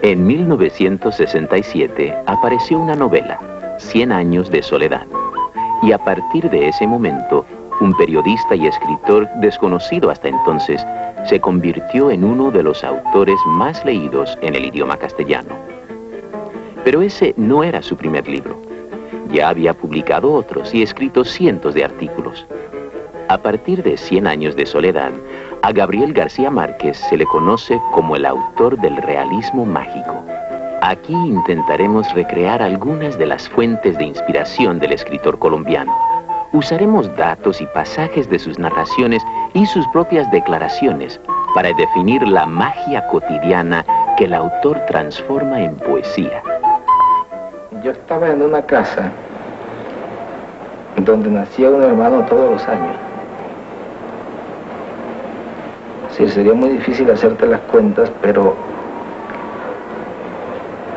En 1967 apareció una novela, 100 años de soledad, y a partir de ese momento, un periodista y escritor desconocido hasta entonces se convirtió en uno de los autores más leídos en el idioma castellano. Pero ese no era su primer libro. Ya había publicado otros y escrito cientos de artículos. A partir de 100 años de soledad, a Gabriel García Márquez se le conoce como el autor del realismo mágico. Aquí intentaremos recrear algunas de las fuentes de inspiración del escritor colombiano. Usaremos datos y pasajes de sus narraciones y sus propias declaraciones para definir la magia cotidiana que el autor transforma en poesía. Yo estaba en una casa donde nacía un hermano todos los años. Sí, sería muy difícil hacerte las cuentas, pero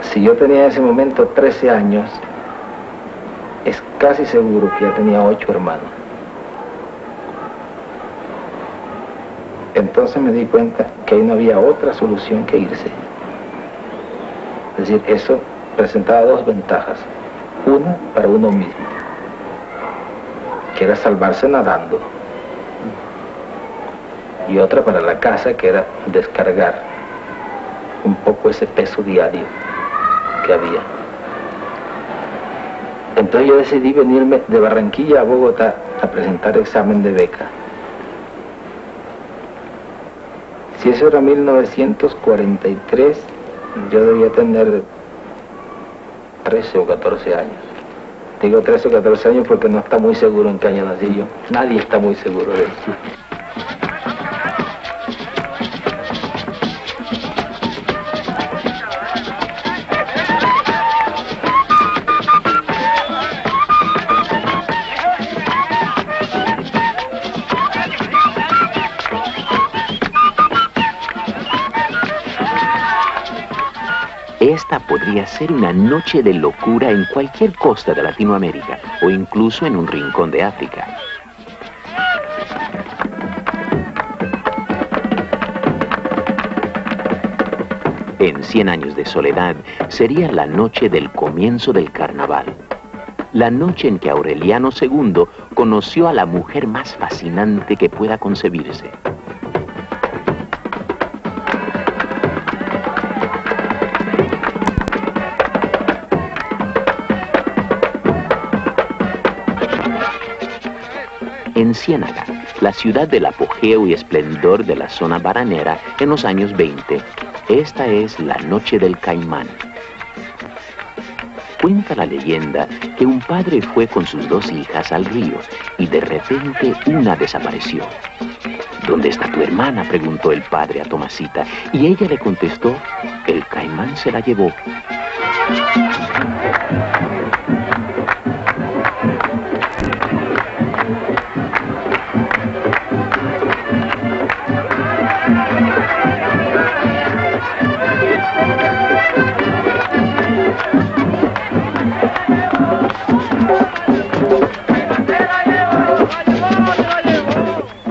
si yo tenía en ese momento 13 años, es casi seguro que ya tenía 8 hermanos. Entonces me di cuenta que ahí no había otra solución que irse. Es decir, eso presentaba dos ventajas. Una para uno mismo, que era salvarse nadando. Y otra para la casa, que era descargar un poco ese peso diario que había. Entonces yo decidí venirme de Barranquilla a Bogotá a presentar examen de beca. Si eso era 1943, yo debía tener 13 o 14 años. Digo 13 o 14 años porque no está muy seguro en qué año nací yo. Nadie está muy seguro de eso. Esta podría ser una noche de locura en cualquier costa de Latinoamérica o incluso en un rincón de África. En 100 años de soledad sería la noche del comienzo del carnaval. La noche en que Aureliano II conoció a la mujer más fascinante que pueda concebirse. En Ciénaga, la ciudad del apogeo y esplendor de la zona baranera en los años 20, esta es la noche del Caimán. Cuenta la leyenda que un padre fue con sus 2 hijas al río y de repente una desapareció. ¿Dónde está tu hermana?, preguntó el padre a Tomasita, y ella le contestó: el Caimán se la llevó.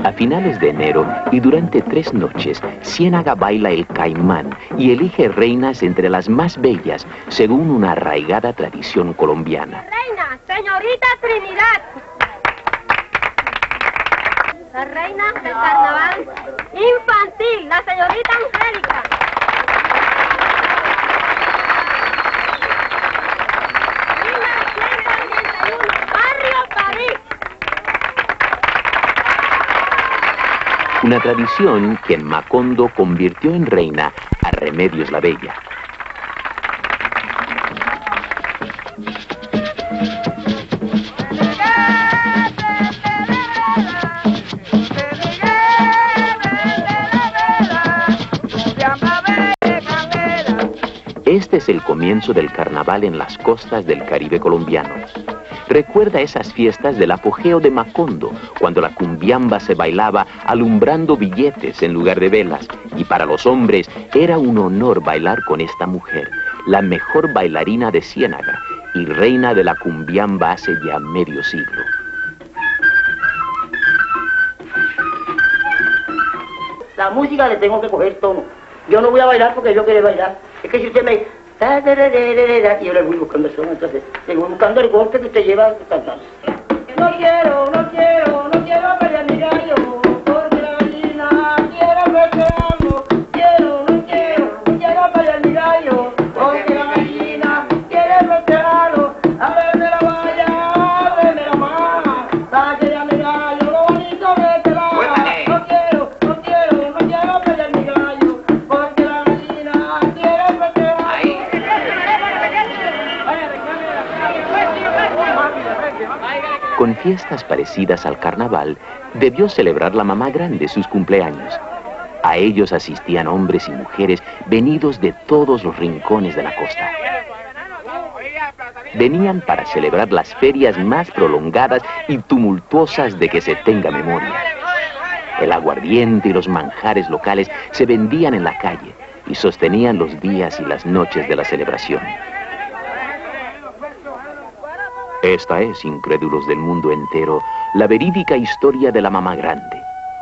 A finales de enero y durante 3 noches, Ciénaga baila el Caimán y elige reinas entre las más bellas, según una arraigada tradición colombiana. Reina, señorita Trinidad. La reina del carnaval infantil, la señorita Angélica. Barrio París. Una tradición que en Macondo convirtió en reina a Remedios la Bella. Este es el comienzo del carnaval en las costas del Caribe colombiano. Recuerda esas fiestas del apogeo de Macondo, cuando la cumbiamba se bailaba alumbrando billetes en lugar de velas, y para los hombres era un honor bailar con esta mujer, la mejor bailarina de Ciénaga y reina de la cumbiamba hace ya medio siglo. La música le tengo que coger tono. Yo no voy a bailar porque yo quiero bailar. Es que si usted me dice, y yo le voy buscando el tono, entonces le voy buscando el golpe que usted lleva cantando. No quiero pelear mi gallo, porque la gallina quiere pelearlo. No quiero pelear mi gallo, porque la gallina quiere pelearlo. Ábreme la valla, ábreme la mano, sáqueme mi gallo, lo bonito que te da. No quiero pelear mi gallo, porque la gallina quiere pelearlo. Con fiestas parecidas al carnaval, debió celebrar la mamá grande sus cumpleaños. A ellos asistían hombres y mujeres venidos de todos los rincones de la costa. Venían para celebrar las ferias más prolongadas y tumultuosas de que se tenga memoria. El aguardiente y los manjares locales se vendían en la calle y sostenían los días y las noches de la celebración. Esta es, incrédulos del mundo entero, la verídica historia de la mamá grande,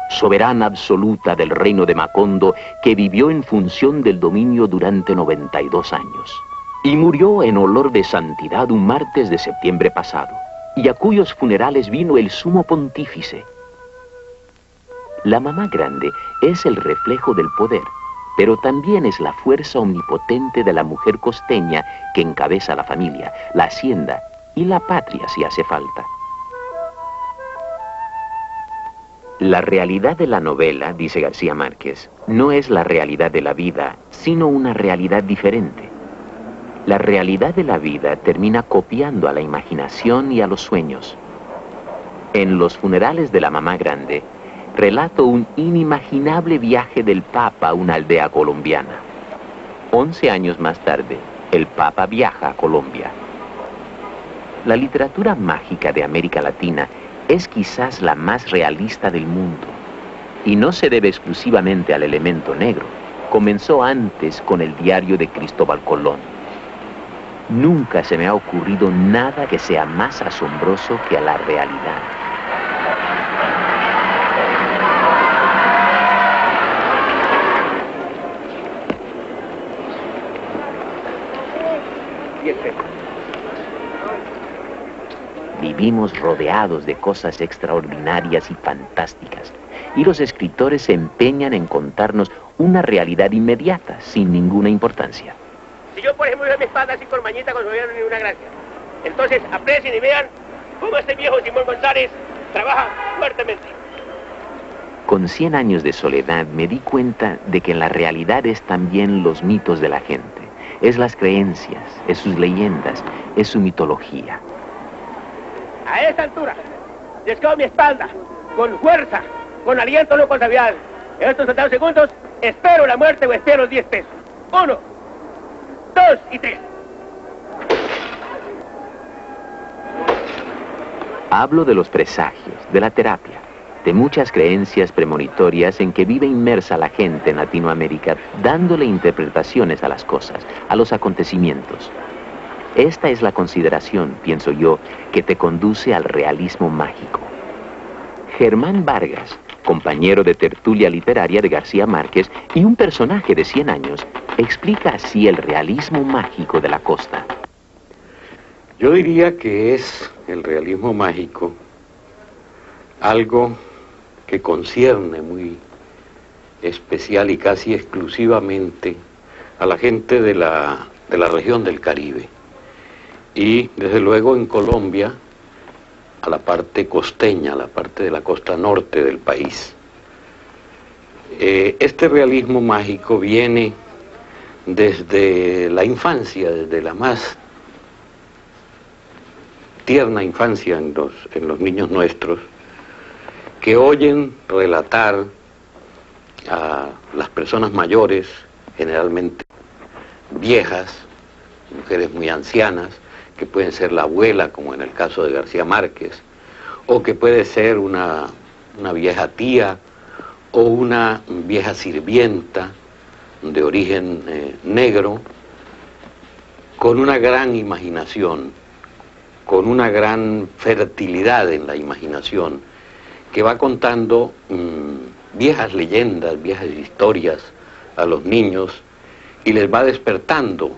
soberana absoluta del reino de Macondo, que vivió en función del dominio durante 92 años. Y murió en olor de santidad un martes de septiembre pasado, y a cuyos funerales vino el sumo pontífice. La mamá grande es el reflejo del poder, pero también es la fuerza omnipotente de la mujer costeña que encabeza la familia, la hacienda y la patria si hace falta. La realidad de la novela, dice García Márquez, no es la realidad de la vida, sino una realidad diferente. La realidad de la vida termina copiando a la imaginación y a los sueños. En Los funerales de la mamá grande, relato un inimaginable viaje del Papa a una aldea colombiana. 11 años más tarde, el Papa viaja a Colombia. La literatura mágica de América Latina es quizás la más realista del mundo, y no se debe exclusivamente al elemento negro. Comenzó antes con el diario de Cristóbal Colón. Nunca se me ha ocurrido nada que sea más asombroso que a la realidad. Vivimos rodeados de cosas extraordinarias y fantásticas, y los escritores se empeñan en contarnos una realidad inmediata, sin ninguna importancia. Si yo, por ejemplo, veo mi espalda así con mañita, con no ni una gracia. Entonces, aprecien y vean cómo este viejo Simón González trabaja fuertemente. Con 100 años de soledad me di cuenta de que la realidad es también los mitos de la gente. Es las creencias, es sus leyendas, es su mitología. A esta altura, descargo mi espalda, con fuerza, con aliento, no con sabiedad. En estos 70 segundos, espero la muerte o espero 10 pesos. 1, 2 y 3. Hablo de los presagios, de la terapia, de muchas creencias premonitorias en que vive inmersa la gente en Latinoamérica, dándole interpretaciones a las cosas, a los acontecimientos. Esta es la consideración, pienso yo, que te conduce al realismo mágico. Germán Vargas, compañero de tertulia literaria de García Márquez y un personaje de 100 años, explica así el realismo mágico de la costa. Yo diría que es el realismo mágico algo que concierne muy especial y casi exclusivamente a la gente de la región del Caribe. Y desde luego en Colombia, a la parte costeña, a la parte de la costa norte del país. Este realismo mágico viene desde la infancia, desde la más tierna infancia en los niños nuestros, que oyen relatar a las personas mayores, generalmente viejas, mujeres muy ancianas, que pueden ser la abuela, como en el caso de García Márquez, o que puede ser una vieja tía o una vieja sirvienta de origen negro, con una gran imaginación, con una gran fertilidad en la imaginación, que va contando viejas leyendas, viejas historias a los niños y les va despertando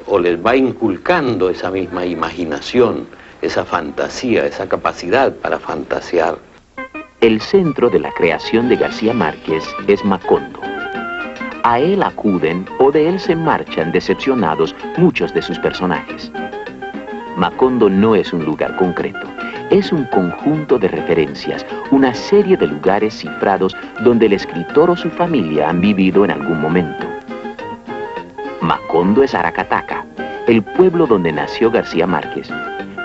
o les va inculcando esa misma imaginación, esa fantasía, esa capacidad para fantasear. El centro de la creación de García Márquez es Macondo. A él acuden o de él se marchan decepcionados muchos de sus personajes. Macondo no es un lugar concreto, es un conjunto de referencias, una serie de lugares cifrados donde el escritor o su familia han vivido en algún momento. Macondo es Aracataca, el pueblo donde nació García Márquez,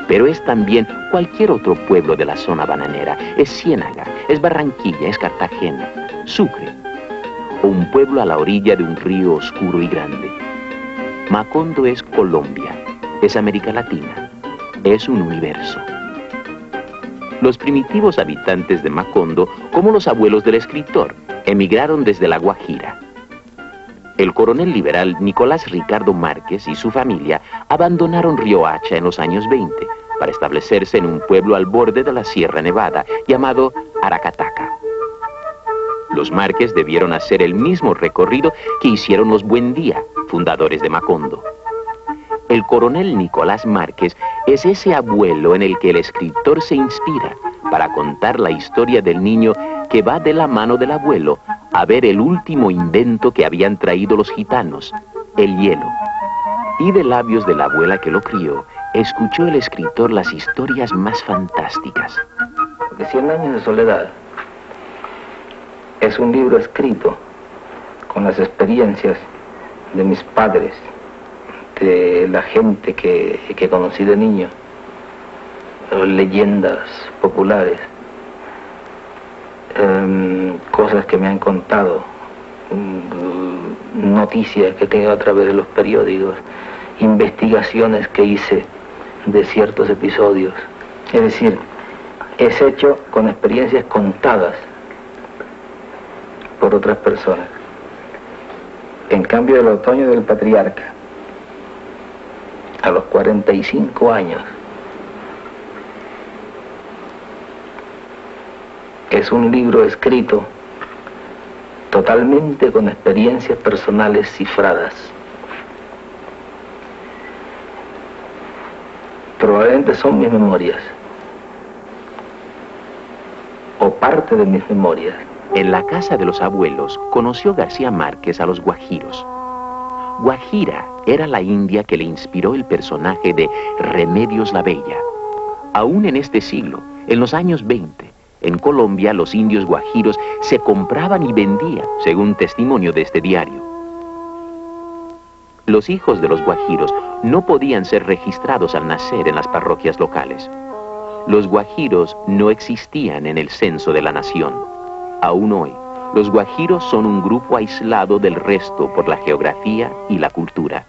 pero es también cualquier otro pueblo de la zona bananera, es Ciénaga, es Barranquilla, es Cartagena, Sucre, o un pueblo a la orilla de un río oscuro y grande. Macondo es Colombia, es América Latina, es un universo. Los primitivos habitantes de Macondo, como los abuelos del escritor, emigraron desde la Guajira. El coronel liberal Nicolás Ricardo Márquez y su familia abandonaron Riohacha en los años 20 para establecerse en un pueblo al borde de la Sierra Nevada llamado Aracataca. Los Márquez debieron hacer el mismo recorrido que hicieron los Buendía, fundadores de Macondo. El coronel Nicolás Márquez es ese abuelo en el que el escritor se inspira para contar la historia del niño que va de la mano del abuelo a ver el último invento que habían traído los gitanos, el hielo. Y de labios de la abuela que lo crió, escuchó el escritor las historias más fantásticas. Porque 100 años de soledad es un libro escrito con las experiencias de mis padres, de la gente que conocí de niño, leyendas populares, cosas que me han contado, noticias que tengo a través de los periódicos, investigaciones que hice de ciertos episodios. Es decir, es hecho con experiencias contadas por otras personas. En cambio, El otoño del patriarca, a los 45 años, es un libro escrito totalmente con experiencias personales cifradas. Probablemente son mis memorias, o parte de mis memorias. En la casa de los abuelos conoció García Márquez a los guajiros. Guajira era la india que le inspiró el personaje de Remedios la Bella. Aún en este siglo, en los años 20, en Colombia los indios guajiros se compraban y vendían, según testimonio de este diario. Los hijos de los guajiros no podían ser registrados al nacer en las parroquias locales. Los guajiros no existían en el censo de la nación. Aún hoy, los guajiros son un grupo aislado del resto por la geografía y la cultura.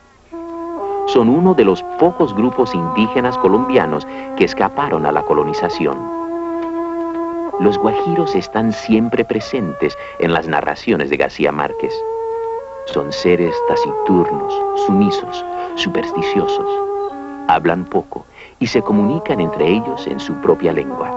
Son uno de los pocos grupos indígenas colombianos que escaparon a la colonización. Los guajiros están siempre presentes en las narraciones de García Márquez. Son seres taciturnos, sumisos, supersticiosos. Hablan poco y se comunican entre ellos en su propia lengua.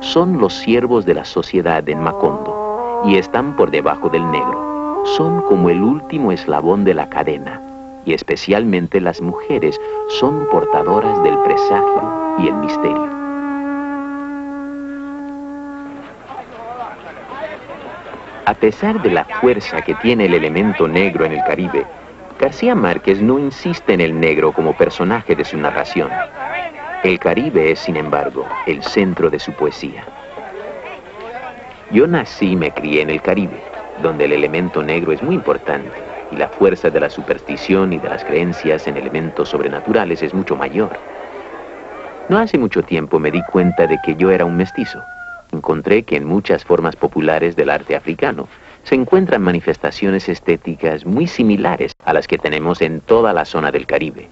Son los siervos de la sociedad en Macondo y están por debajo del negro. Son como el último eslabón de la cadena y especialmente las mujeres son portadoras del presagio y el misterio. A pesar de la fuerza que tiene el elemento negro en el Caribe, García Márquez no insiste en el negro como personaje de su narración. El Caribe es, sin embargo, el centro de su poesía. Yo nací y me crié en el Caribe, donde el elemento negro es muy importante y la fuerza de la superstición y de las creencias en elementos sobrenaturales es mucho mayor. No hace mucho tiempo me di cuenta de que yo era un mestizo. Encontré que en muchas formas populares del arte africano se encuentran manifestaciones estéticas muy similares a las que tenemos en toda la zona del Caribe.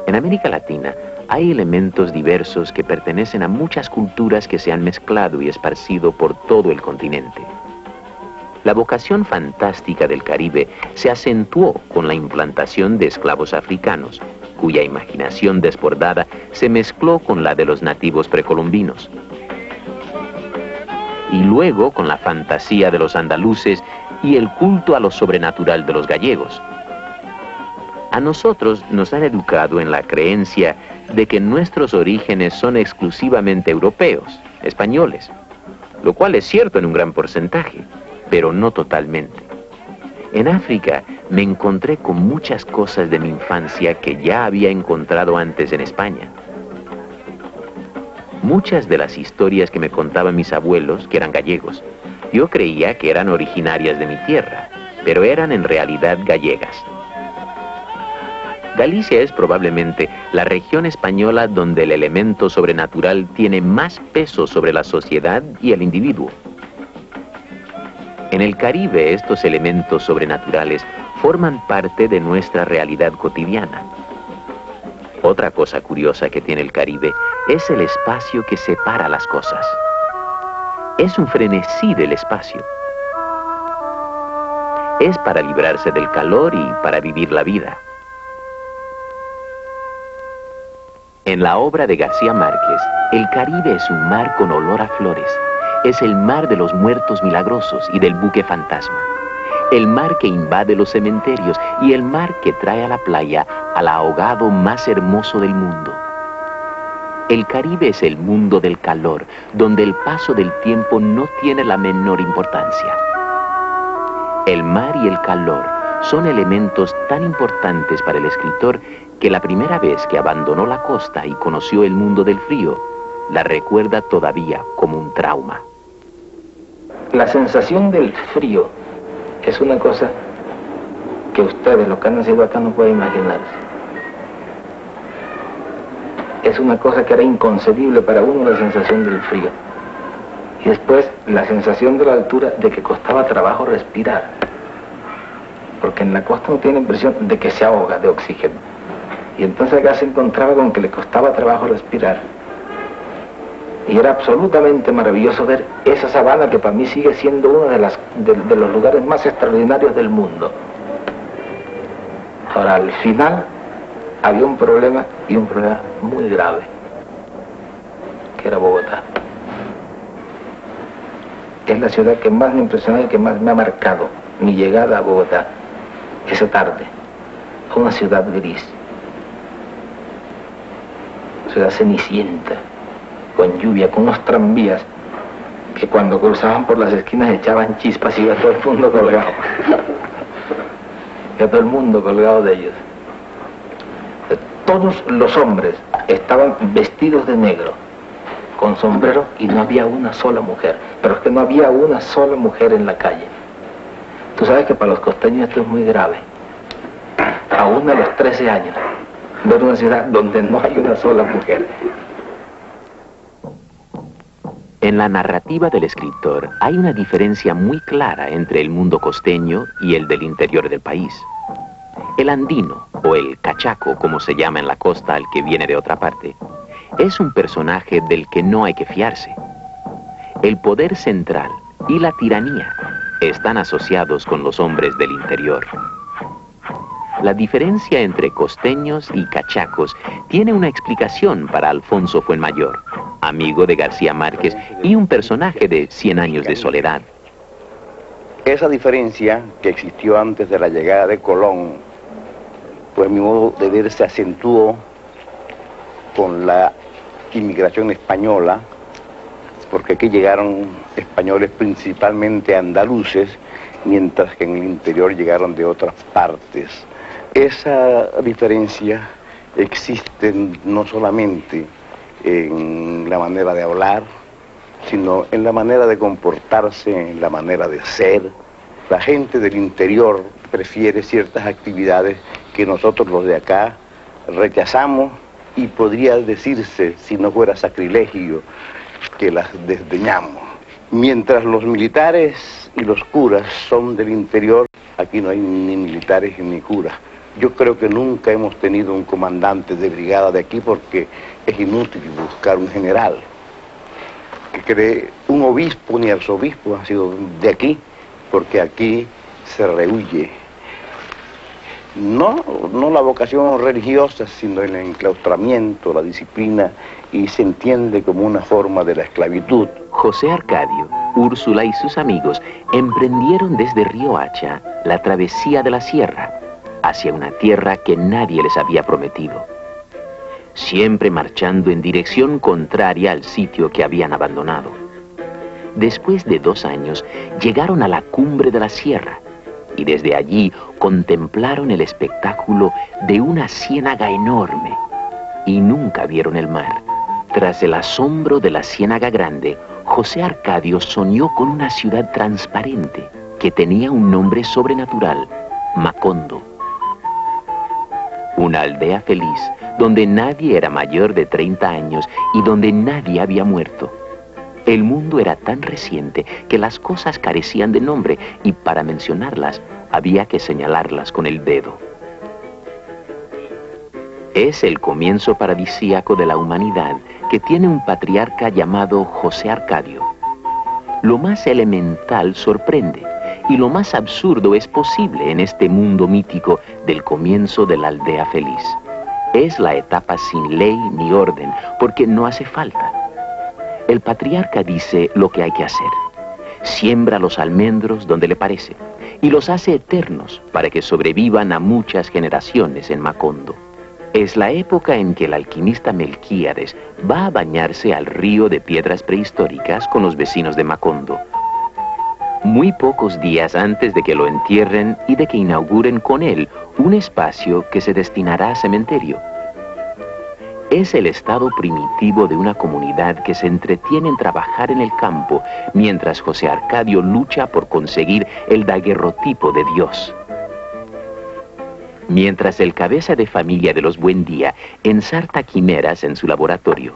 En América Latina hay elementos diversos que pertenecen a muchas culturas que se han mezclado y esparcido por todo el continente. La vocación fantástica del Caribe se acentuó con la implantación de esclavos africanos, cuya imaginación desbordada se mezcló con la de los nativos precolombinos. Y luego con la fantasía de los andaluces y el culto a lo sobrenatural de los gallegos. A nosotros nos han educado en la creencia de que nuestros orígenes son exclusivamente europeos, españoles, lo cual es cierto en un gran porcentaje, pero no totalmente. En África me encontré con muchas cosas de mi infancia que ya había encontrado antes en España. Muchas de las historias que me contaban mis abuelos, que eran gallegos, yo creía que eran originarias de mi tierra, pero eran en realidad gallegas. Galicia es probablemente la región española donde el elemento sobrenatural tiene más peso sobre la sociedad y el individuo. En el Caribe, estos elementos sobrenaturales forman parte de nuestra realidad cotidiana. Otra cosa curiosa que tiene el Caribe es el espacio que separa las cosas. Es un frenesí del espacio. Es para librarse del calor y para vivir la vida. En la obra de García Márquez, el Caribe es un mar con olor a flores. Es el mar de los muertos milagrosos y del buque fantasma. El mar que invade los cementerios y el mar que trae a la playa al ahogado más hermoso del mundo. El Caribe es el mundo del calor, donde el paso del tiempo no tiene la menor importancia. El mar y el calor son elementos tan importantes para el escritor que la primera vez que abandonó la costa y conoció el mundo del frío, la recuerda todavía como un trauma. La sensación del frío es una cosa que ustedes, los que han nacido acá, no pueden imaginarse. Es una cosa que era inconcebible para uno, la sensación del frío. Y después la sensación de la altura, de que costaba trabajo respirar. Porque en la costa no tiene impresión de que se ahoga de oxígeno. Y entonces acá se encontraba con que le costaba trabajo respirar. Y era absolutamente maravilloso ver esa sabana que para mí sigue siendo uno de los lugares más extraordinarios del mundo. Ahora, al final había un problema, y un problema muy grave, que era Bogotá. Es la ciudad que más me impresionó y que más me ha marcado mi llegada a Bogotá esa tarde. Una ciudad gris, ciudad cenicienta, con lluvia, con unos tranvías que cuando cruzaban por las esquinas echaban chispas y iba todo el mundo colgado. Iba todo el mundo colgado de ellos. Todos los hombres estaban vestidos de negro, con sombrero, y no había una sola mujer. Pero es que no había una sola mujer en la calle. Tú sabes que para los costeños esto es muy grave. Aún a los 13 años, ver una ciudad donde no hay una sola mujer. En la narrativa del escritor hay una diferencia muy clara entre el mundo costeño y el del interior del país. El andino, o el cachaco, como se llama en la costa al que viene de otra parte, es un personaje del que no hay que fiarse. El poder central y la tiranía están asociados con los hombres del interior. La diferencia entre costeños y cachacos tiene una explicación para Alfonso Fuenmayor, amigo de García Márquez y un personaje de 100 años de soledad. Esa diferencia que existió antes de la llegada de Colón, pues mi modo de ver se acentuó con la inmigración española, porque aquí llegaron españoles principalmente andaluces, mientras que en el interior llegaron de otras partes. Esa diferencia existe no solamente en la manera de hablar, sino en la manera de comportarse, en la manera de ser. La gente del interior prefiere ciertas actividades que nosotros los de acá rechazamos, y podría decirse, si no fuera sacrilegio, que las desdeñamos. Mientras los militares y los curas son del interior, aquí no hay ni militares ni curas. Yo creo que nunca hemos tenido un comandante de brigada de aquí porque es inútil buscar un general. Que cree un obispo ni arzobispo ha sido de aquí, porque aquí se rehuye. No la vocación religiosa, sino el enclaustramiento, la disciplina, y se entiende como una forma de la esclavitud. José Arcadio, Úrsula y sus amigos emprendieron desde Río Hacha la travesía de la sierra hacia una tierra que nadie les había prometido, siempre marchando en dirección contraria al sitio que habían abandonado. Después de 2 años, llegaron a la cumbre de la sierra y desde allí contemplaron el espectáculo de una ciénaga enorme y nunca vieron el mar. Tras el asombro de la ciénaga grande, José Arcadio soñó con una ciudad transparente que tenía un nombre sobrenatural, Macondo. Una aldea feliz, donde nadie era mayor de 30 años y donde nadie había muerto. El mundo era tan reciente que las cosas carecían de nombre y para mencionarlas había que señalarlas con el dedo. Es el comienzo paradisíaco de la humanidad que tiene un patriarca llamado José Arcadio. Lo más elemental sorprende y lo más absurdo es posible en este mundo mítico del comienzo de la aldea feliz. Es la etapa sin ley ni orden, porque no hace falta. El patriarca dice lo que hay que hacer. Siembra los almendros donde le parece y los hace eternos para que sobrevivan a muchas generaciones en Macondo. Es la época en que el alquimista Melquíades va a bañarse al río de piedras prehistóricas con los vecinos de Macondo. Muy pocos días antes de que lo entierren y de que inauguren con él un espacio que se destinará a cementerio. Es el estado primitivo de una comunidad que se entretiene en trabajar en el campo, mientras José Arcadio lucha por conseguir el daguerrotipo de Dios. Mientras el cabeza de familia de los Buendía ensarta quimeras en su laboratorio,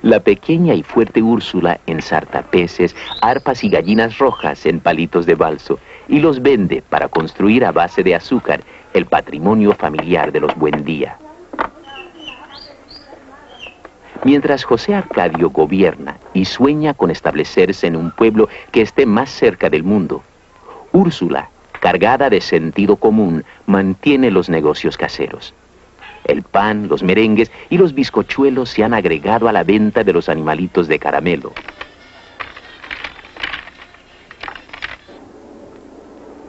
la pequeña y fuerte Úrsula ensarta peces, arpas y gallinas rojas en palitos de balso y los vende para construir a base de azúcar el patrimonio familiar de los Buendía. Mientras José Arcadio gobierna y sueña con establecerse en un pueblo que esté más cerca del mundo, Úrsula, cargada de sentido común, mantiene los negocios caseros. El pan, los merengues y los bizcochuelos se han agregado a la venta de los animalitos de caramelo.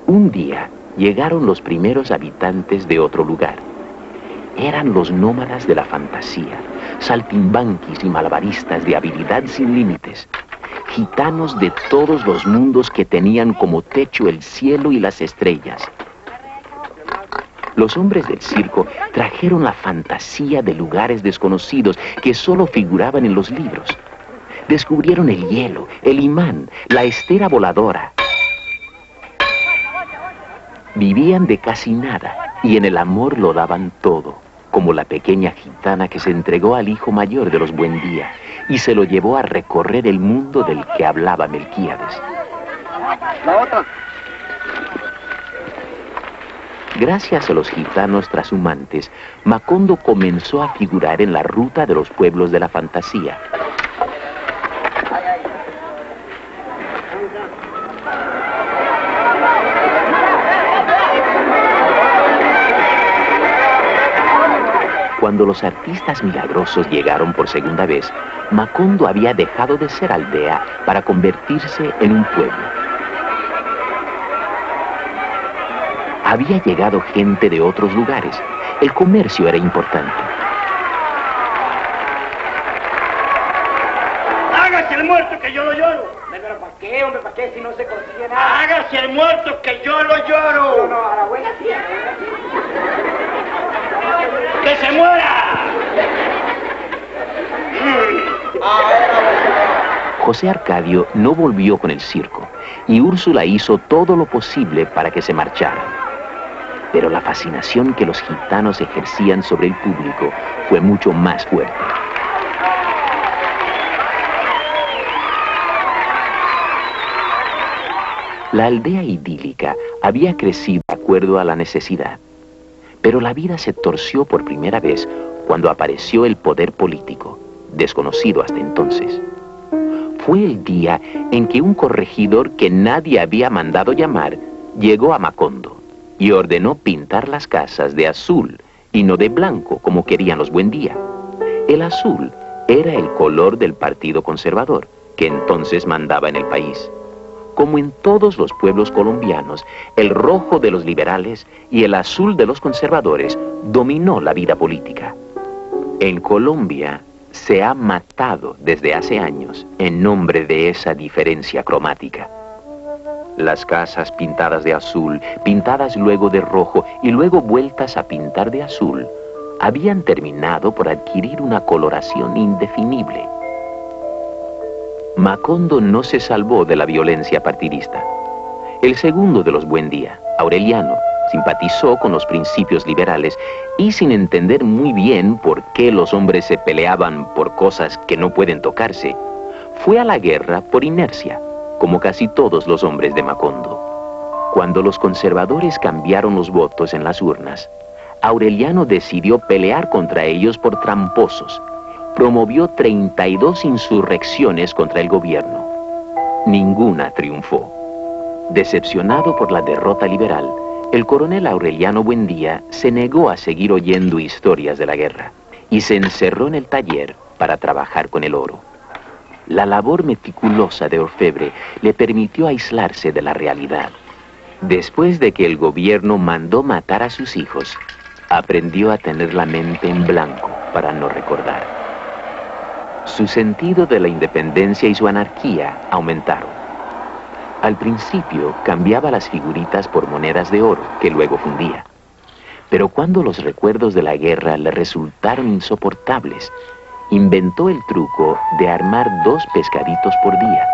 Un día llegaron los primeros habitantes de otro lugar. Eran los nómadas de la fantasía, saltimbanquis y malabaristas de habilidad sin límites, gitanos de todos los mundos que tenían como techo el cielo y las estrellas. Los hombres del circo trajeron la fantasía de lugares desconocidos que solo figuraban en los libros. Descubrieron el hielo, el imán, la estera voladora. Vivían de casi nada y en el amor lo daban todo, como la pequeña gitana que se entregó al hijo mayor de los Buendía y se lo llevó a recorrer el mundo del que hablaba Melquíades. La otra. Gracias a los gitanos trashumantes, Macondo comenzó a figurar en la ruta de los pueblos de la fantasía. Cuando los artistas milagrosos llegaron por segunda vez, Macondo había dejado de ser aldea para convertirse en un pueblo. Había llegado gente de otros lugares. El comercio era importante. ¡Hágase el muerto que yo lo lloro! Pero ¿para qué, hombre? ¿Para qué si no se consigue nada? ¡Hágase el muerto que yo lo lloro! No, a la buena tierra. ¡Que se muera! José Arcadio no volvió con el circo y Úrsula hizo todo lo posible para que se marchara. Pero la fascinación que los gitanos ejercían sobre el público fue mucho más fuerte. La aldea idílica había crecido de acuerdo a la necesidad, pero la vida se torció por primera vez cuando apareció el poder político, desconocido hasta entonces. Fue el día en que un corregidor que nadie había mandado llamar llegó a Macondo y ordenó pintar las casas de azul y no de blanco como querían los Buendía. El azul era el color del Partido Conservador, que entonces mandaba en el país. Como en todos los pueblos colombianos, el rojo de los liberales y el azul de los conservadores dominó la vida política. En Colombia se ha matado desde hace años en nombre de esa diferencia cromática. Las casas pintadas de azul, pintadas luego de rojo y luego vueltas a pintar de azul, habían terminado por adquirir una coloración indefinible. Macondo no se salvó de la violencia partidista. El segundo de los Buendía, Aureliano, simpatizó con los principios liberales y, sin entender muy bien por qué los hombres se peleaban por cosas que no pueden tocarse, fue a la guerra por inercia, como casi todos los hombres de Macondo. Cuando los conservadores cambiaron los votos en las urnas, Aureliano decidió pelear contra ellos por tramposos. Promovió 32 insurrecciones contra el gobierno. Ninguna triunfó. Decepcionado por la derrota liberal, el coronel Aureliano Buendía se negó a seguir oyendo historias de la guerra y se encerró en el taller para trabajar con el oro. La labor meticulosa de orfebre le permitió aislarse de la realidad. Después de que el gobierno mandó matar a sus hijos, aprendió a tener la mente en blanco para no recordar. Su sentido de la independencia y su anarquía aumentaron. Al principio cambiaba las figuritas por monedas de oro, que luego fundía. Pero cuando los recuerdos de la guerra le resultaron insoportables, inventó el truco de armar 2 pescaditos por día.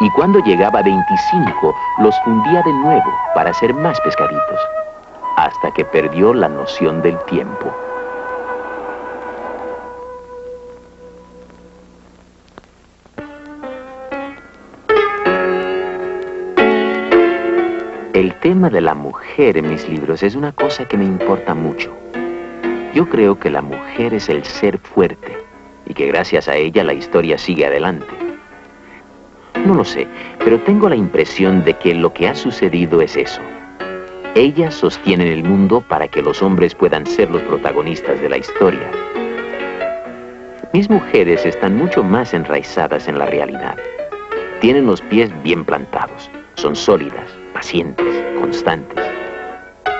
Y cuando llegaba a 25, los fundía de nuevo para hacer más pescaditos, hasta que perdió la noción del tiempo. El tema de la mujer en mis libros es una cosa que me importa mucho. Yo creo que la mujer es el ser fuerte y que gracias a ella la historia sigue adelante. No lo sé, pero tengo la impresión de que lo que ha sucedido es eso. Ellas sostienen el mundo para que los hombres puedan ser los protagonistas de la historia. Mis mujeres están mucho más enraizadas en la realidad. Tienen los pies bien plantados, son sólidas, pacientes, constantes.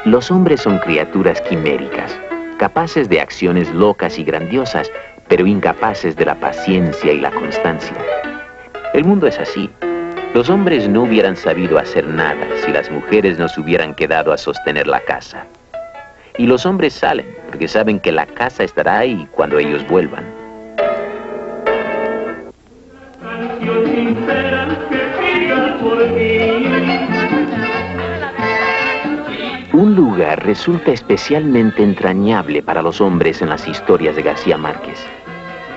Los hombres son criaturas quiméricas, capaces de acciones locas y grandiosas, pero incapaces de la paciencia y la constancia. El mundo es así. Los hombres no hubieran sabido hacer nada si las mujeres no se hubieran quedado a sostener la casa. Y los hombres salen porque saben que la casa estará ahí cuando ellos vuelvan. Un lugar resulta especialmente entrañable para los hombres en las historias de García Márquez.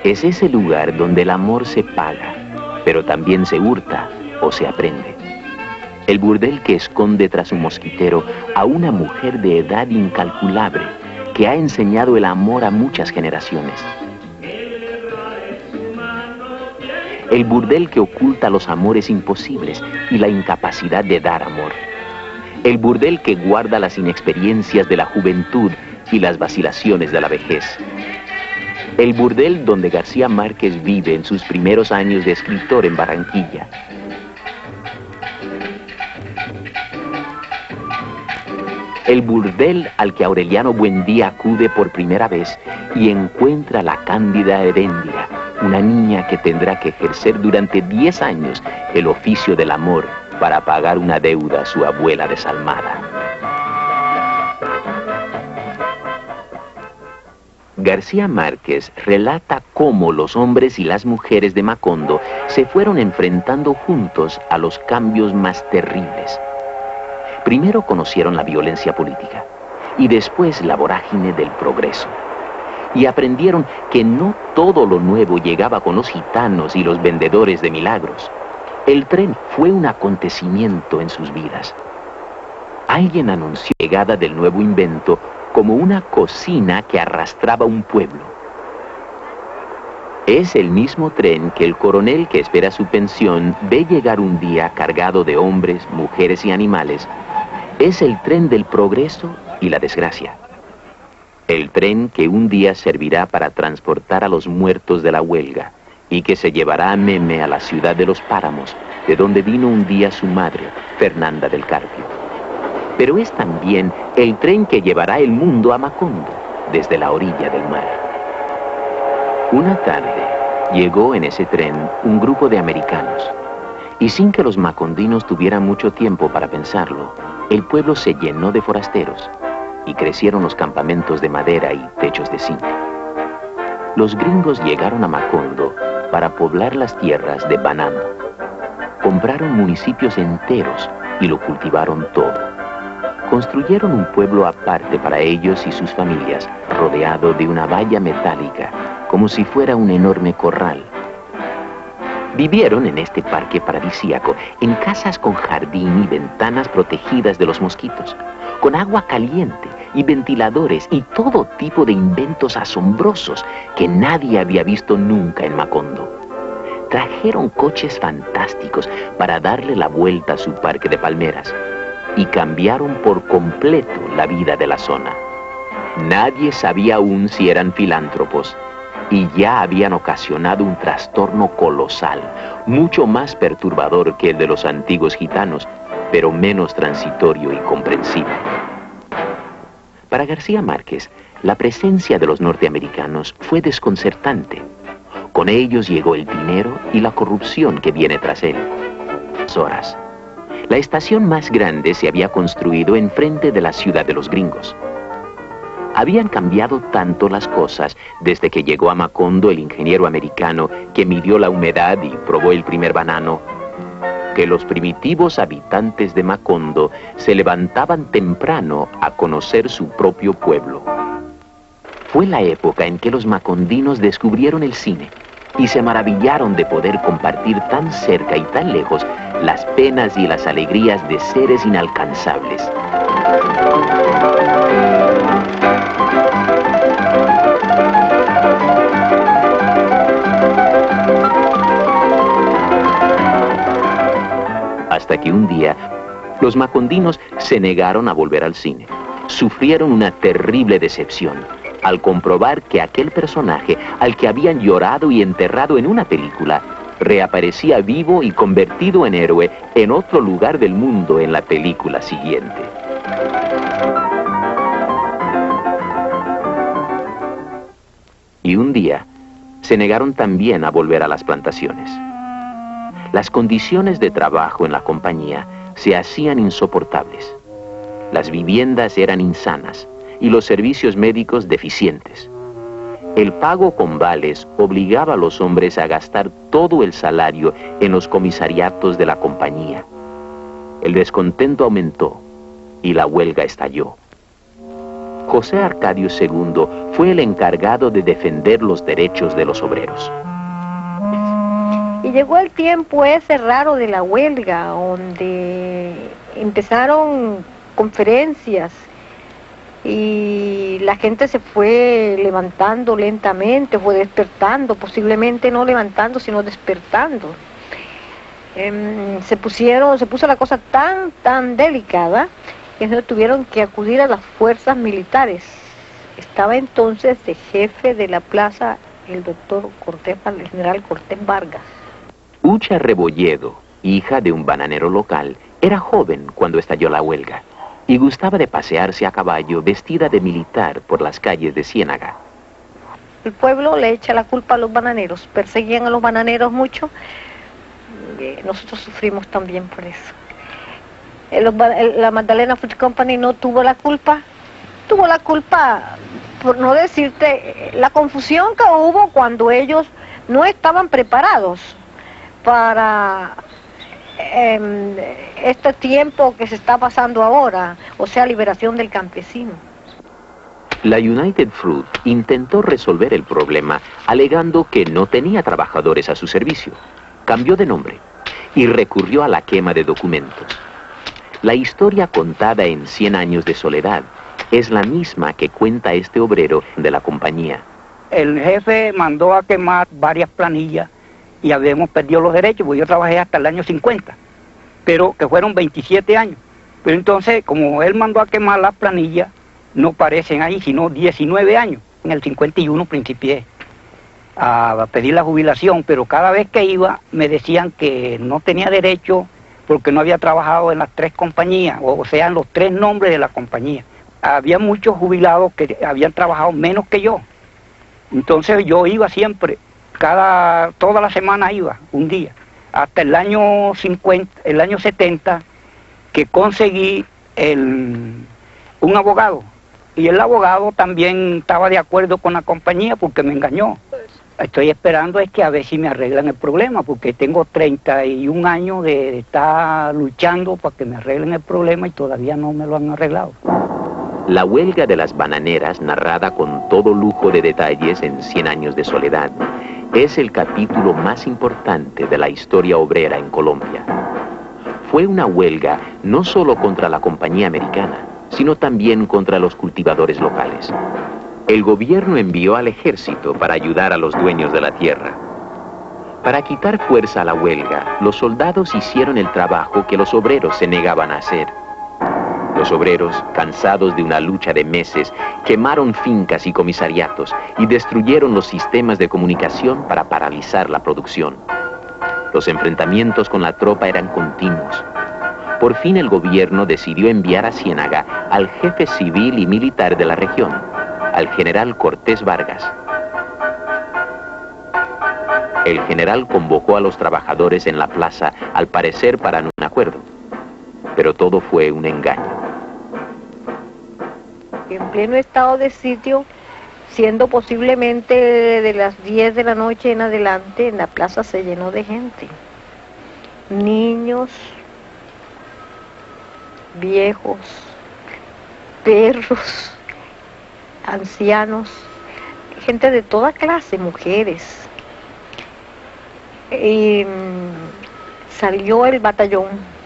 Es ese lugar donde el amor se paga, pero también se hurta o se aprende. El burdel que esconde tras un mosquitero a una mujer de edad incalculable que ha enseñado el amor a muchas generaciones. El burdel que oculta los amores imposibles y la incapacidad de dar amor. El burdel que guarda las inexperiencias de la juventud y las vacilaciones de la vejez. El burdel donde García Márquez vive en sus primeros años de escritor en Barranquilla. El burdel al que Aureliano Buendía acude por primera vez y encuentra a la cándida Heréndira, una niña que tendrá que ejercer durante 10 años el oficio del amor para pagar una deuda a su abuela desalmada. García Márquez relata cómo los hombres y las mujeres de Macondo se fueron enfrentando juntos a los cambios más terribles. Primero conocieron la violencia política y después la vorágine del progreso. Y aprendieron que no todo lo nuevo llegaba con los gitanos y los vendedores de milagros. El tren fue un acontecimiento en sus vidas. Alguien anunció la llegada del nuevo invento como una cocina que arrastraba un pueblo. Es el mismo tren que el coronel que espera su pensión ve llegar un día cargado de hombres, mujeres y animales. Es el tren del progreso y la desgracia. El tren que un día servirá para transportar a los muertos de la huelga y que se llevará a Meme a la ciudad de los páramos, de donde vino un día su madre, Fernanda del Carpio. Pero es también el tren que llevará el mundo a Macondo, desde la orilla del mar. Una tarde llegó en ese tren un grupo de americanos, y sin que los macondinos tuvieran mucho tiempo para pensarlo, el pueblo se llenó de forasteros, y crecieron los campamentos de madera y techos de zinc. Los gringos llegaron a Macondo para poblar las tierras de Banamo. Compraron municipios enteros y lo cultivaron todo. Construyeron un pueblo aparte para ellos y sus familias, rodeado de una valla metálica, como si fuera un enorme corral. Vivieron en este parque paradisíaco, en casas con jardín y ventanas protegidas de los mosquitos, con agua caliente y ventiladores y todo tipo de inventos asombrosos que nadie había visto nunca en Macondo. Trajeron coches fantásticos para darle la vuelta a su parque de palmeras y cambiaron por completo la vida de la zona. Nadie sabía aún si eran filántropos y ya habían ocasionado un trastorno colosal, mucho más perturbador que el de los antiguos gitanos, pero menos transitorio y comprensible. Para García Márquez, la presencia de los norteamericanos fue desconcertante. Con ellos llegó el dinero y la corrupción que viene tras él. Horas. La estación más grande se había construido enfrente de la ciudad de los gringos. Habían cambiado tanto las cosas desde que llegó a Macondo el ingeniero americano que midió la humedad y probó el primer banano, que los primitivos habitantes de Macondo se levantaban temprano a conocer su propio pueblo. Fue la época en que los macondinos descubrieron el cine y se maravillaron de poder compartir tan cerca y tan lejos las penas y las alegrías de seres inalcanzables. Hasta que un día, los macondinos se negaron a volver al cine. Sufrieron una terrible decepción al comprobar que aquel personaje al que habían llorado y enterrado en una película reaparecía vivo y convertido en héroe en otro lugar del mundo en la película siguiente. Y un día se negaron también a volver a las plantaciones. Las condiciones de trabajo en la compañía se hacían insoportables. Las viviendas eran insanas y los servicios médicos deficientes. El pago con vales obligaba a los hombres a gastar todo el salario en los comisariatos de la compañía. El descontento aumentó y la huelga estalló. José Arcadio II fue el encargado de defender los derechos de los obreros. Y llegó el tiempo ese raro de la huelga, donde empezaron conferencias y la gente se fue levantando lentamente, fue despertando, posiblemente no levantando, sino despertando. Se puso la cosa tan delicada que tuvieron que acudir a las fuerzas militares. Estaba entonces de jefe de la plaza el general Cortés Vargas. Ucha Rebolledo, hija de un bananero local, era joven cuando estalló la huelga y gustaba de pasearse a caballo vestida de militar por las calles de Ciénaga. El pueblo le echa la culpa a los bananeros, perseguían a los bananeros mucho, nosotros sufrimos también por eso. La Magdalena Fruit Company no tuvo la culpa, por no decirte, la confusión que hubo cuando ellos no estaban preparados para este tiempo que se está pasando ahora, o sea, liberación del campesino. La United Fruit intentó resolver el problema alegando que no tenía trabajadores a su servicio. Cambió de nombre y recurrió a la quema de documentos. La historia contada en 100 años de soledad es la misma que cuenta este obrero de la compañía. El jefe mandó a quemar varias planillas y habíamos perdido los derechos, porque yo trabajé hasta el año 50, pero que fueron 27 años. Pero entonces, como él mandó a quemar las planillas, no parecen ahí, sino 19 años. En el 51 principié a pedir la jubilación, pero cada vez que iba me decían que no tenía derecho porque no había trabajado en las 3 compañías, o sea, en los 3 nombres de la compañía. Había muchos jubilados que habían trabajado menos que yo. Entonces yo iba siempre, toda la semana iba, un día, hasta el año 70, que conseguí un abogado. Y el abogado también estaba de acuerdo con la compañía porque me engañó. Estoy esperando es que a ver si me arreglan el problema, porque tengo 31 años de estar luchando para que me arreglen el problema y todavía no me lo han arreglado. La huelga de las bananeras, narrada con todo lujo de detalles en 100 años de soledad, es el capítulo más importante de la historia obrera en Colombia. Fue una huelga no solo contra la compañía americana, sino también contra los cultivadores locales. El gobierno envió al ejército para ayudar a los dueños de la tierra. Para quitar fuerza a la huelga, los soldados hicieron el trabajo que los obreros se negaban a hacer. Los obreros, cansados de una lucha de meses, quemaron fincas y comisariatos y destruyeron los sistemas de comunicación para paralizar la producción. Los enfrentamientos con la tropa eran continuos. Por fin el gobierno decidió enviar a Ciénaga al jefe civil y militar de la región, al general Cortés Vargas. El general convocó a los trabajadores en la plaza, al parecer para un acuerdo. Pero todo fue un engaño. En pleno estado de sitio, siendo posiblemente de las 10 de la noche en adelante, la plaza se llenó de gente. Niños, viejos, perros, ancianos, gente de toda clase, mujeres. Y salió el batallón.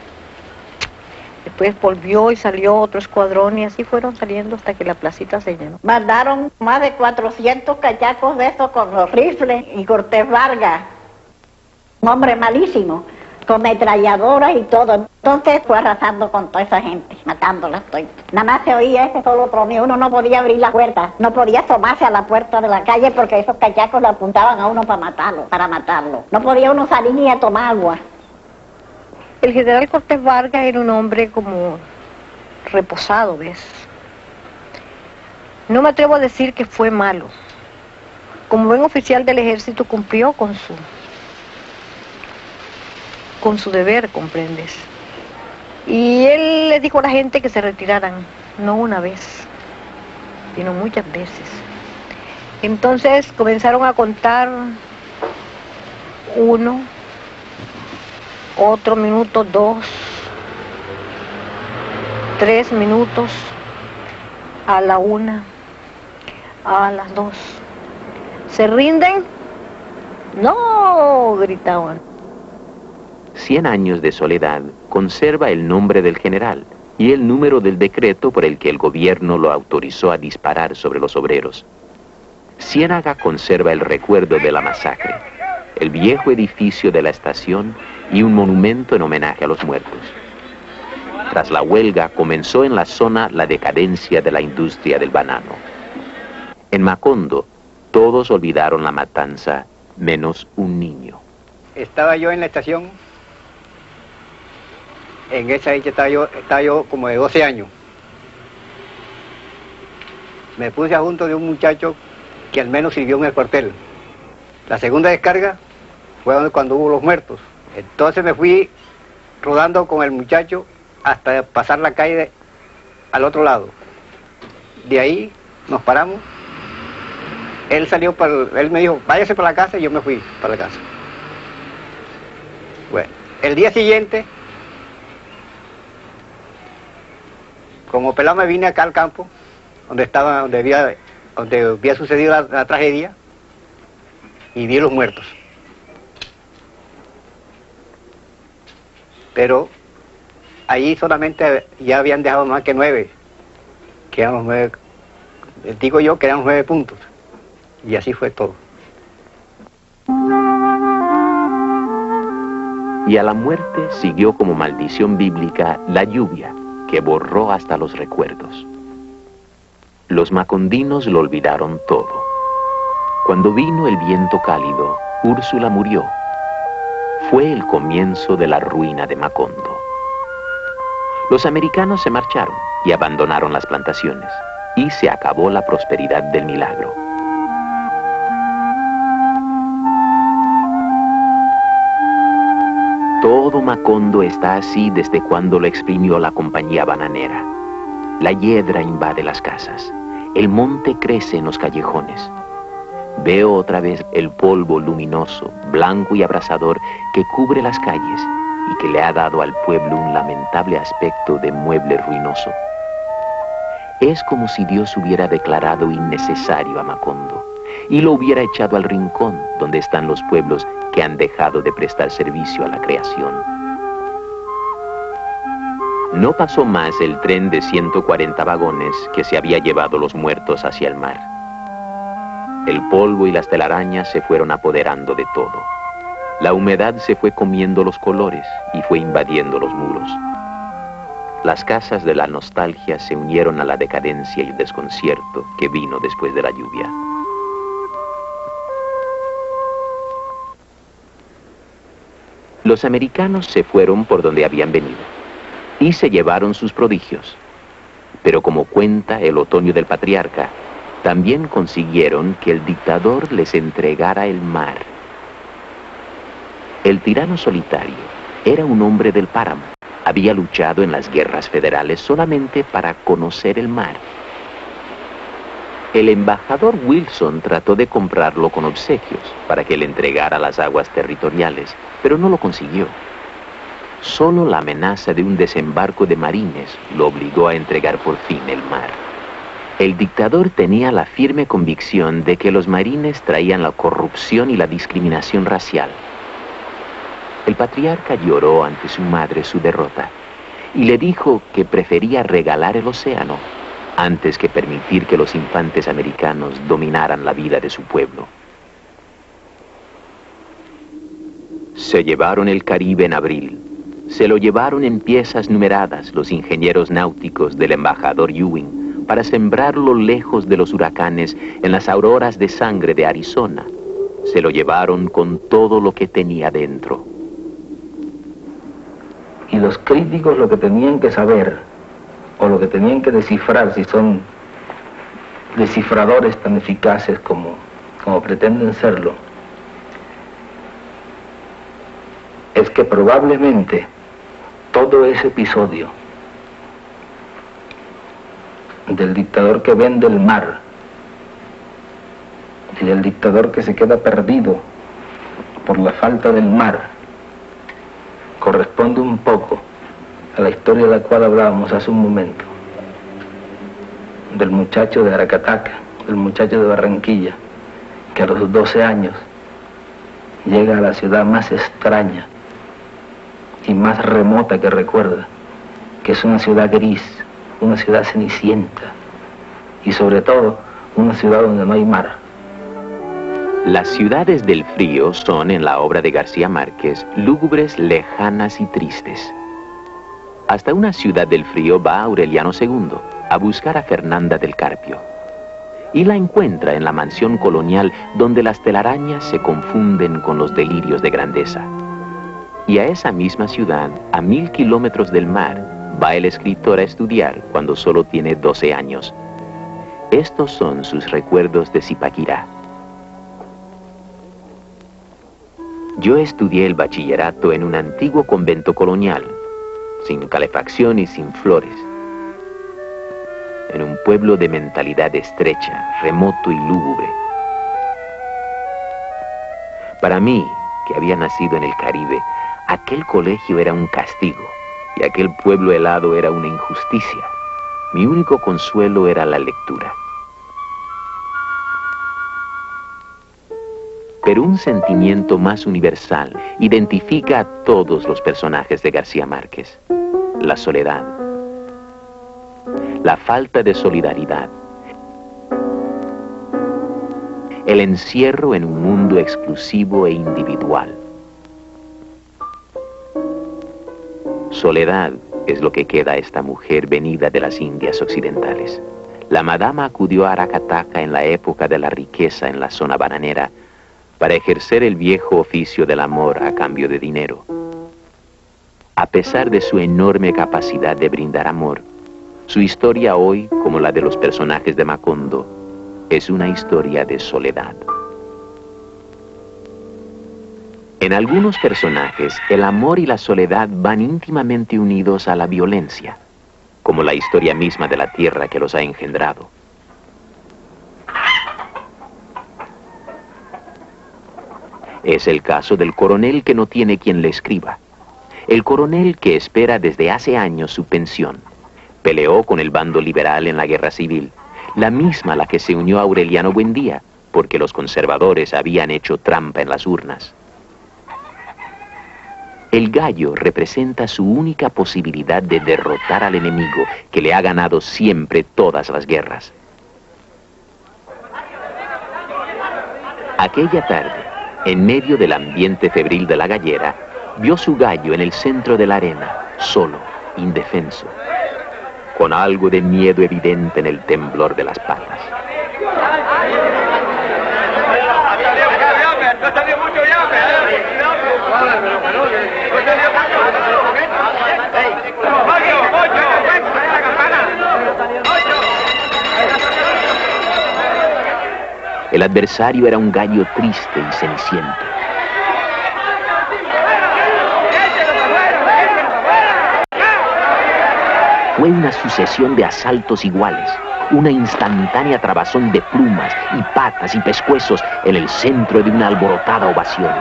Después volvió y salió otro escuadrón y así fueron saliendo hasta que la placita se llenó. Mandaron más de 400 cachacos de esos con los rifles y Cortés Vargas, un hombre malísimo, con metralladoras y todo. Entonces fue arrasando con toda esa gente, matándolas. Nada más se oía ese solo tronido, uno no podía abrir la puerta, no podía asomarse a la puerta de la calle porque esos cachacos le apuntaban a uno para matarlo. No podía uno salir ni a tomar agua. El general Cortés Vargas era un hombre como reposado, ¿ves? No me atrevo a decir que fue malo. Como buen oficial del ejército cumplió con su deber, ¿comprendes? Y él le dijo a la gente que se retiraran, no una vez, sino muchas veces. Entonces comenzaron a contar 1, otro minuto, 2, 3 minutos, a la 1, a las 2. ¿Se rinden? ¡No! Gritaban. 100 años de soledad conserva el nombre del general y el número del decreto por el que el gobierno lo autorizó a disparar sobre los obreros. Ciénaga conserva el recuerdo de la masacre, el viejo edificio de la estación y un monumento en homenaje a los muertos. Tras la huelga comenzó en la zona la decadencia de la industria del banano. En Macondo todos olvidaron la matanza, menos un niño. Estaba yo en la estación, en esa hecha estaba yo como de 12 años. Me puse junto de un muchacho que al menos sirvió en el cuartel. La segunda descarga fue cuando hubo los muertos. Entonces me fui rodando con el muchacho hasta pasar la calle al otro lado. De ahí nos paramos. Él me dijo, váyase para la casa, y yo me fui para la casa. Bueno, el día siguiente, como pelado me vine acá al campo, donde había sucedido la tragedia, y vi los muertos. pero allí solamente ya habían dejado más que 9, que eran los 9, digo yo que eran los 9 puntos, y así fue todo. Y a la muerte siguió como maldición bíblica la lluvia, que borró hasta los recuerdos. Los macondinos lo olvidaron todo. Cuando vino el viento cálido, Úrsula murió. Fue el comienzo de la ruina de Macondo. Los americanos se marcharon y abandonaron las plantaciones, y se acabó la prosperidad del Milagro. Todo Macondo está así desde cuando lo exprimió la compañía bananera. La hiedra invade las casas. El monte crece en los callejones. Veo otra vez el polvo luminoso, blanco y abrasador que cubre las calles y que le ha dado al pueblo un lamentable aspecto de mueble ruinoso. Es como si Dios hubiera declarado innecesario a Macondo y lo hubiera echado al rincón donde están los pueblos que han dejado de prestar servicio a la creación. No pasó más el tren de 140 vagones que se había llevado los muertos hacia el mar. El polvo y las telarañas se fueron apoderando de todo. La humedad se fue comiendo los colores y fue invadiendo los muros. Las casas de la nostalgia se unieron a la decadencia y el desconcierto que vino después de la lluvia. Los americanos se fueron por donde habían venido y se llevaron sus prodigios. Pero como cuenta el Otoño del Patriarca, también consiguieron que el dictador les entregara el mar. El tirano solitario era un hombre del páramo. Había luchado en las guerras federales solamente para conocer el mar. El embajador Wilson trató de comprarlo con obsequios para que le entregara las aguas territoriales, pero no lo consiguió. Solo la amenaza de un desembarco de marines lo obligó a entregar por fin el mar. El dictador tenía la firme convicción de que los marines traían la corrupción y la discriminación racial. El patriarca lloró ante su madre su derrota y le dijo que prefería regalar el océano antes que permitir que los infantes americanos dominaran la vida de su pueblo. Se llevaron el Caribe en abril. Se lo llevaron en piezas numeradas los ingenieros náuticos del embajador Ewing para sembrarlo lejos de los huracanes en las auroras de sangre de Arizona. Se lo llevaron con todo lo que tenía dentro. Y los críticos lo que tenían que saber, o lo que tenían que descifrar, si son descifradores tan eficaces como pretenden serlo, es que probablemente todo ese episodio del dictador que vende el mar y del dictador que se queda perdido por la falta del mar corresponde un poco a la historia de la cual hablábamos hace un momento, del muchacho de Aracataca, del muchacho de Barranquilla, que a los 12 años llega a la ciudad más extraña y más remota que recuerda, que es una ciudad gris, una ciudad cenicienta y sobre todo una ciudad donde no hay mar. Las ciudades del frío son, en la obra de García Márquez, lúgubres, lejanas y tristes. Hasta una ciudad del frío va Aureliano II a buscar a Fernanda del Carpio y la encuentra en la mansión colonial donde las telarañas se confunden con los delirios de grandeza. Y a esa misma ciudad, a 1000 kilómetros del mar, va el escritor a estudiar cuando solo tiene 12 años. Estos son sus recuerdos de Zipaquirá. Yo estudié el bachillerato en un antiguo convento colonial, sin calefacción y sin flores, en un pueblo de mentalidad estrecha, remoto y lúgubre. Para mí, que había nacido en el Caribe, aquel colegio era un castigo y aquel pueblo helado era una injusticia. Mi único consuelo era la lectura. Pero un sentimiento más universal identifica a todos los personajes de García Márquez: la soledad, la falta de solidaridad, el encierro en un mundo exclusivo e individual. Soledad es lo que queda a esta mujer venida de las Indias occidentales. La madama acudió a Aracataca en la época de la riqueza en la zona bananera para ejercer el viejo oficio del amor a cambio de dinero. A pesar de su enorme capacidad de brindar amor, su historia hoy, como la de los personajes de Macondo, es una historia de soledad. En algunos personajes, el amor y la soledad van íntimamente unidos a la violencia, como la historia misma de la tierra que los ha engendrado. Es el caso del coronel que no tiene quien le escriba. El coronel que espera desde hace años su pensión. Peleó con el bando liberal en la guerra civil, la misma a la que se unió Aureliano Buendía, porque los conservadores habían hecho trampa en las urnas. El gallo representa su única posibilidad de derrotar al enemigo que le ha ganado siempre todas las guerras. Aquella tarde, en medio del ambiente febril de la gallera, vio su gallo en el centro de la arena, solo, indefenso, con algo de miedo evidente en el temblor de las patas. El adversario era un gallo triste y ceniciento. Fue una sucesión de asaltos iguales, una instantánea trabazón de plumas y patas y pescuezos en el centro de una alborotada ovación.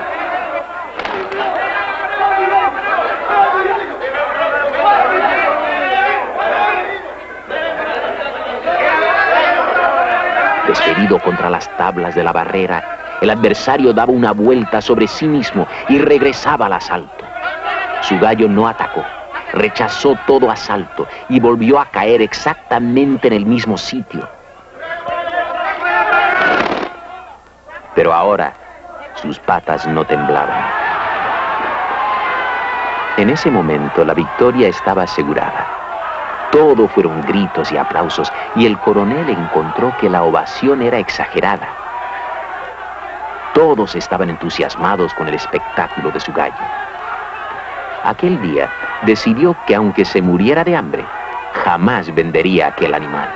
Despedido contra las tablas de la barrera, el adversario daba una vuelta sobre sí mismo y regresaba al asalto. Su gallo no atacó, rechazó todo asalto y volvió a caer exactamente en el mismo sitio. Pero ahora sus patas no temblaban. En ese momento la victoria estaba asegurada. Todo fueron gritos y aplausos, y el coronel encontró que la ovación era exagerada. Todos estaban entusiasmados con el espectáculo de su gallo. Aquel día decidió que aunque se muriera de hambre, jamás vendería aquel animal.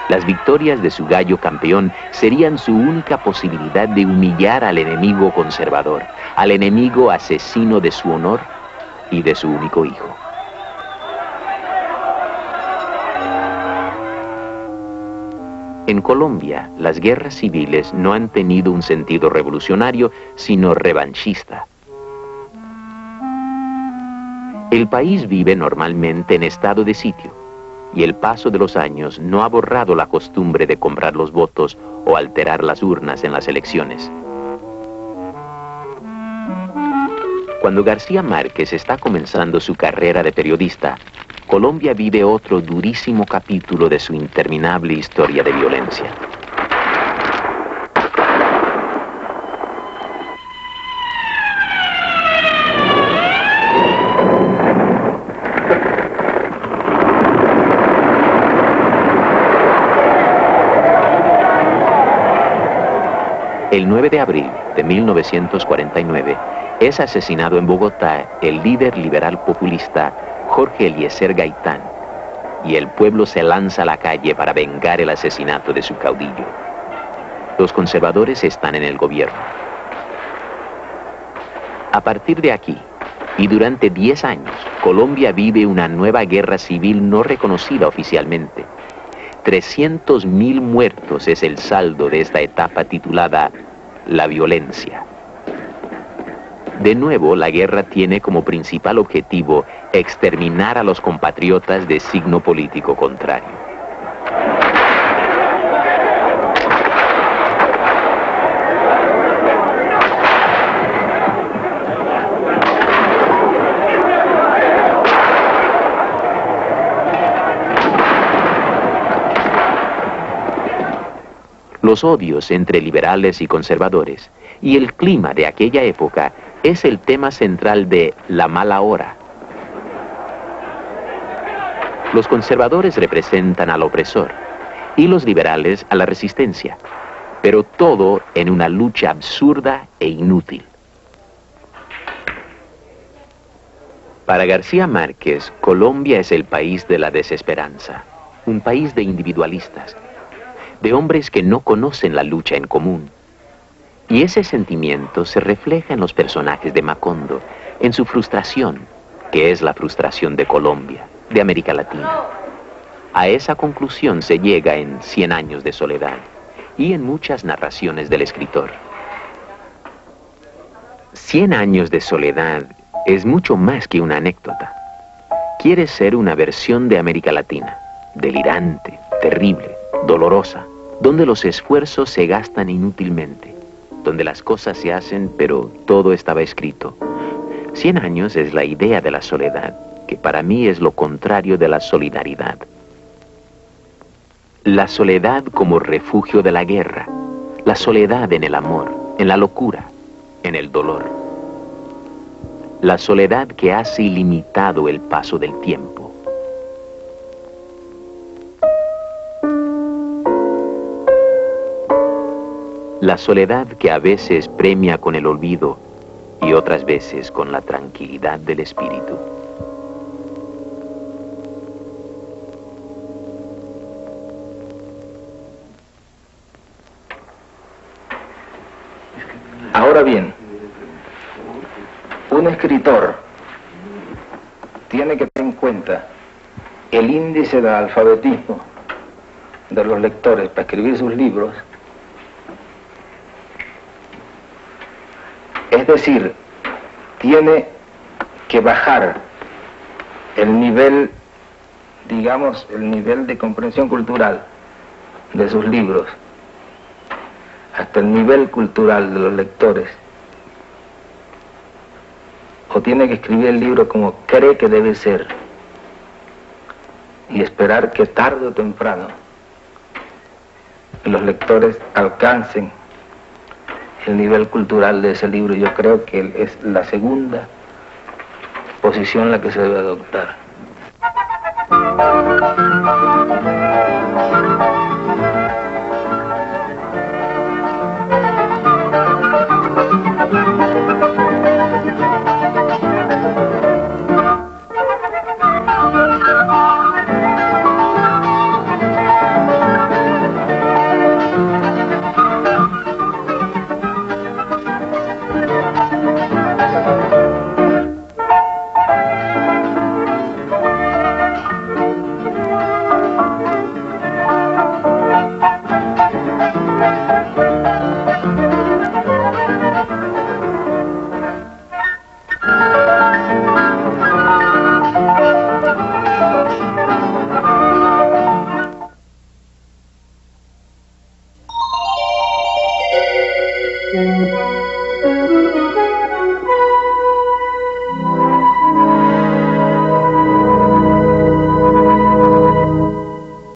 Las victorias de su gallo campeón serían su única posibilidad de humillar al enemigo conservador, al enemigo asesino de su honor y de su único hijo. En Colombia, las guerras civiles no han tenido un sentido revolucionario, sino revanchista. El país vive normalmente en estado de sitio, y el paso de los años no ha borrado la costumbre de comprar los votos o alterar las urnas en las elecciones. Cuando García Márquez está comenzando su carrera de periodista, Colombia vive otro durísimo capítulo de su interminable historia de violencia. El 9 de abril de 1949 es asesinado en Bogotá el líder liberal populista Jorge Eliezer Gaitán, y el pueblo se lanza a la calle para vengar el asesinato de su caudillo. Los conservadores están en el gobierno. A partir de aquí, y durante 10 años, Colombia vive una nueva guerra civil no reconocida oficialmente. 300.000 muertos es el saldo de esta etapa titulada La Violencia. De nuevo, la guerra tiene como principal objetivo exterminar a los compatriotas de signo político contrario. los odios entre liberales y conservadores y el clima de aquella época es el tema central de La mala hora. Los conservadores representan al opresor y los liberales a la resistencia, pero todo en una lucha absurda e inútil. Para García Márquez, Colombia es el país de la desesperanza, un país de individualistas, de hombres que no conocen la lucha en común. Y ese sentimiento se refleja en los personajes de Macondo, en su frustración, que es la frustración de Colombia, de América Latina. A esa conclusión se llega en 100 años de soledad y en muchas narraciones del escritor. 100 años de soledad es mucho más que una anécdota. Quiere ser una versión de América Latina, delirante, terrible, dolorosa, donde los esfuerzos se gastan inútilmente, donde las cosas se hacen, pero todo estaba escrito. 100 años es la idea de la soledad, que para mí es lo contrario de la solidaridad. La soledad como refugio de la guerra, la soledad en el amor, en la locura, en el dolor. La soledad que hace ilimitado el paso del tiempo. La soledad que a veces premia con el olvido y otras veces con la tranquilidad del espíritu. Ahora bien, un escritor tiene que tener en cuenta el índice de alfabetismo de los lectores para escribir sus libros. Es decir, tiene que bajar el nivel, digamos, el nivel de comprensión cultural de sus libros hasta el nivel cultural de los lectores. O tiene que escribir el libro como cree que debe ser y esperar que tarde o temprano los lectores alcancen el nivel cultural de ese libro. Yo creo que es la segunda posición la que se debe adoptar.